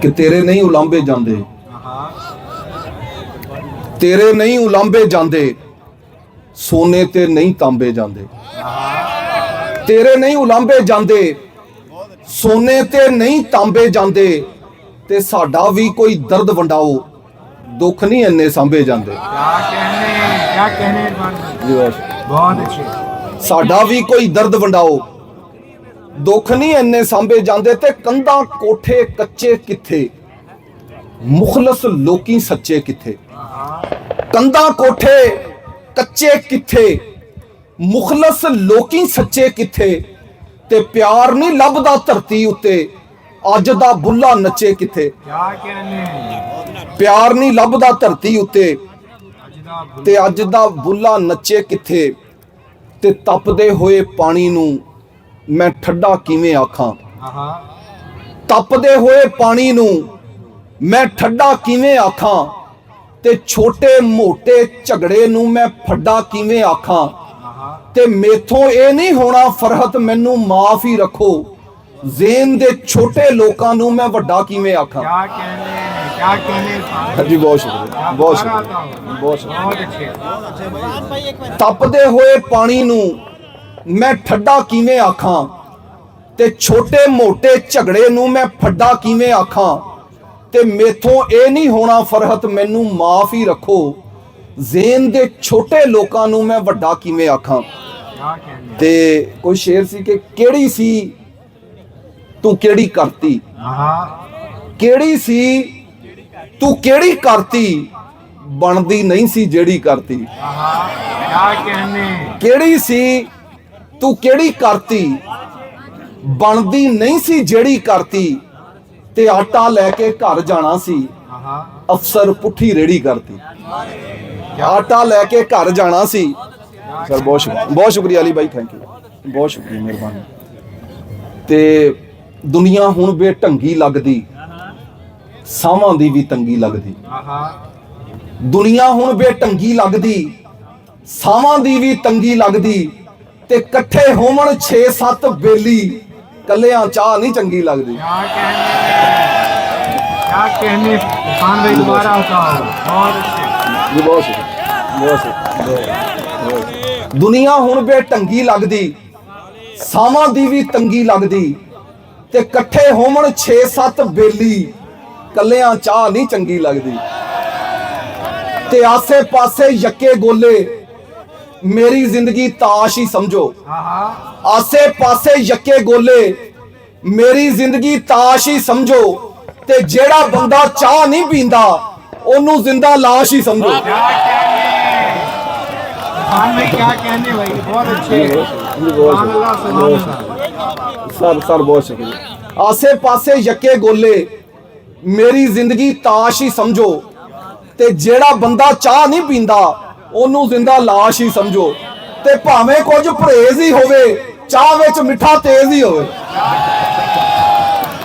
कि तेरे नहीं उलांबे जांदे, तेरे नहीं उलांबे जांदे, सोने ते नहीं तांबे जांदे। तेरे नहीं उलांबे जांदे, सोने ते नहीं तांबे जांदे, ते साडा भी कोई दर्द वंडाओ, दुख नहीं इन्ने सांभे जांदे। क्या कहने बहुत अच्छे। साडा भी कोई दर्द वंडाओ, दुख नहीं इन्ने सांभे जांदे, ते कंधा कोठे कच्चे किथे, मुखलस लोकी सच्चे किथे। कंधा कोठे कच्चे किथे, मुखलस लोकी सच्चे किथे, ते प्यार नहीं लभदा धरती उत्ते, अज दा बुल्ला नच्चे किथे। प्यार नहीं लभदा धरती उत्ते, ते अज दा बुल्ला नच्चे किथे। ते तपदे होए पानी नू मैं ठंडा किवें आखां, तपदे होए पानी नू मैं ठंडा किवें आखां, ते छोटे मोटे झगड़े नू मैं फड्डा किवें आखां। ते मेथों ये नहीं होना फरहत, मैनू माफ ही रखो, ज़ेन दे छोटे लोकां नू मैं वड्डा किवें आखां। क्या कहने जी बहुत शुक्रिया, बहुत शुक्रिया, बहुत शुक्रिया। तपदे होए पानी नू मैं ठंडा किवें आखां, ते छोटे मोटे झगड़े नू मैं फड्डा किवें आखां। ते मेथों ये नहीं होना फरहत, मैनू माफ ही रखो, ज़ेन दे छोटे लोकां नू मैं वड्डा किवें आखां। ते कोई शेर सी कि केड़ी सी तू केड़ी करती, केड़ी सी तू केड़ी करती, बनदी नहीं सी जेड़ी करती। क्या कहने केड़ी सी तू केड़ी करती, बनदी नहीं सी जेड़ी करती, ते आटा लैके घर जाना सी, अफसर पुट्ठी रेड़ी करती। आटा लैके घर जाना सी। सर बहुत शुक्रिया अली भाई, थैंक यू, बहुत शुक्रिया, मेहरबानी। ते दुनिया हुण बेढंगी लगदी, सावां दी भी तंगी लगदी। दुनिया हुण बेढंगी लगदी, सावां दी भी तंगी लगदी, ते कट्ठे होवण 6-7 बेली, कल्लियां चाह नहीं चंगी लगदी। क्या कहने खान भाई, दोबारा बताओ। बहुत अच्छे जी, बहुत शुक्रिया, बहुत शुक्रिया। दुनिया हुण बेढंगी लगदी, सावां दी भी तंगी लगदी, ते कट्ठे होवण 6-7 बेली, कल्लियां चाह नहीं चंगी लगदी। ते आसे पासे यक्के गोले, मेरी जिंदगी ताश ही समझो। आसे पासे यक्के गोले, मेरी जिंदगी ताश ही समझो, ते जेड़ा बंदा चाह नहीं पींदा, ओनू जिंदा लाश ही समझो। क्या कहने भाई, बहुत अच्छे। सर बहुत शुक्रिया। आसे पासे यक्के गोले, मेरी जिंदगी ताश ही समझो, ते जेड़ा बंदा चाह नहीं पींदा, ओनू जिंदा लाश ही समझो। ते भावें कुछ परहेज ही होवे, चाह विच मिठा तेज ही होवे।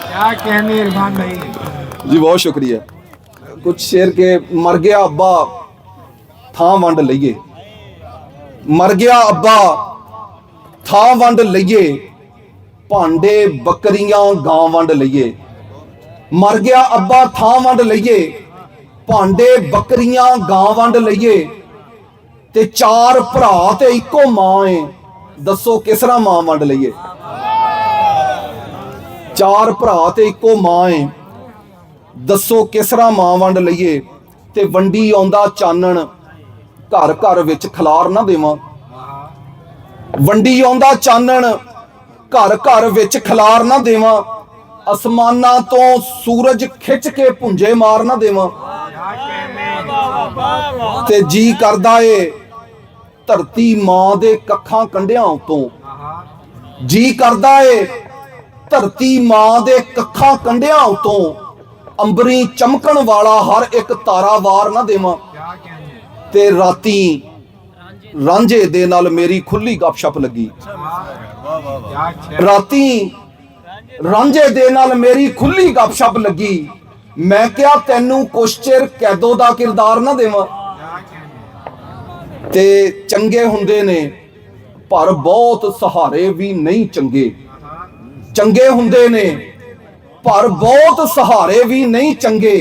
क्या कहने इरफान भाई जी, बहुत शुक्रिया। कुछ शेर के मर गया अब्बा थां वंड लईए, मर गया अब्बा थां वंड लईए, भांडे बकरियां गां वंड लईए। मर गया अब्बा थां वंड लईए, भांडे बकरियां गां वंड लईए, ते 4 भरा ते इको मां है, दसो किस तरह मां वंड लईए। 4 भरा ते इको मां है, दसो किस तरह मां वंड लईए। ते वंडी आउंदा चानण, घर घर विच खलार ना देवां। वंडी आउंदा चानण, घर घर विच खलार ना देवां। आसमानां तो सूरज खिच के भुंजे मार ना देवां। ते जी करदा ए धरती मां दे कखां कंढियां उतों, जी करदा ए धरती मां दे कखां कंढियां उतों, अंबरी चमकण वाला हर एक तारा वार ना देवां। ते राती रांझे दे नाल मेरी खुली गपशप लगी। राती रांझे दे नाल मेरी खुली गपशप लगी। मैं क्या तैनू कुछ चिर कैदो दा किरदार ना देवां। ते चंगे हुंदे ने पर बहुत सहारे भी नहीं चंगे। चंगे हुंदे ने ਪਰ ਬਹੁਤ ਸਹਾਰੇ ਵੀ ਨਹੀਂ ਚੰਗੇ।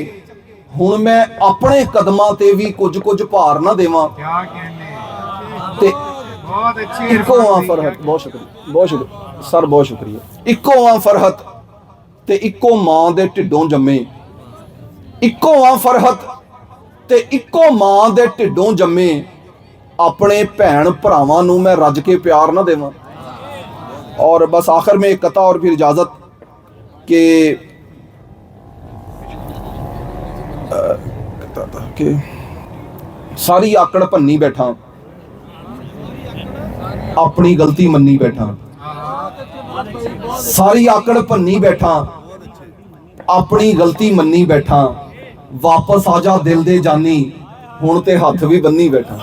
ਹੁਣ ਮੈਂ ਆਪਣੇ ਕਦਮਾਂ ਤੇ ਵੀ ਕੁਝ ਭਾਰ ਨਾ ਦੇਵਾਂ। क्या कहने, ਤੇ बहुत अच्छी ਇੱਕੋ ਆ इरफान ਫਰਹਤ। ਬਹੁਤ ਸ਼ੁਕਰੀਆ, ਬਹੁਤ ਸ਼ੁਕਰੀਆ ਸਰ, ਬਹੁਤ ਸ਼ੁਕਰੀਆ। ਇੱਕੋ ਆ ਫਰਹਤ ਤੇ ਇੱਕੋ ਮਾਂ ਦੇ ਢਿੱਡੋਂ ਜੰਮੇ। ਇੱਕੋ ਆ ਫਰਹਤ ਤੇ ਇੱਕੋ ਮਾਂ ਦੇ ਢਿੱਡੋਂ ਜੰਮੇ। ਆਪਣੇ ਭੈਣ ਭਰਾਵਾਂ ਨੂੰ ਮੈਂ ਰੱਜ ਕੇ ਪਿਆਰ ਨਾ ਦੇਵਾਂ। और बस आखिर में एक कथा और फिर इजाजत के सारी आकड़ भन्नी बैठा, अपनी गलती मन्नी बैठा। सारी आकड़ भन्नी बैठा, अपनी गलती मन्नी बैठा। वापस आजा दिल दे जानी, हुण ते हथ भी बन्नी बैठा।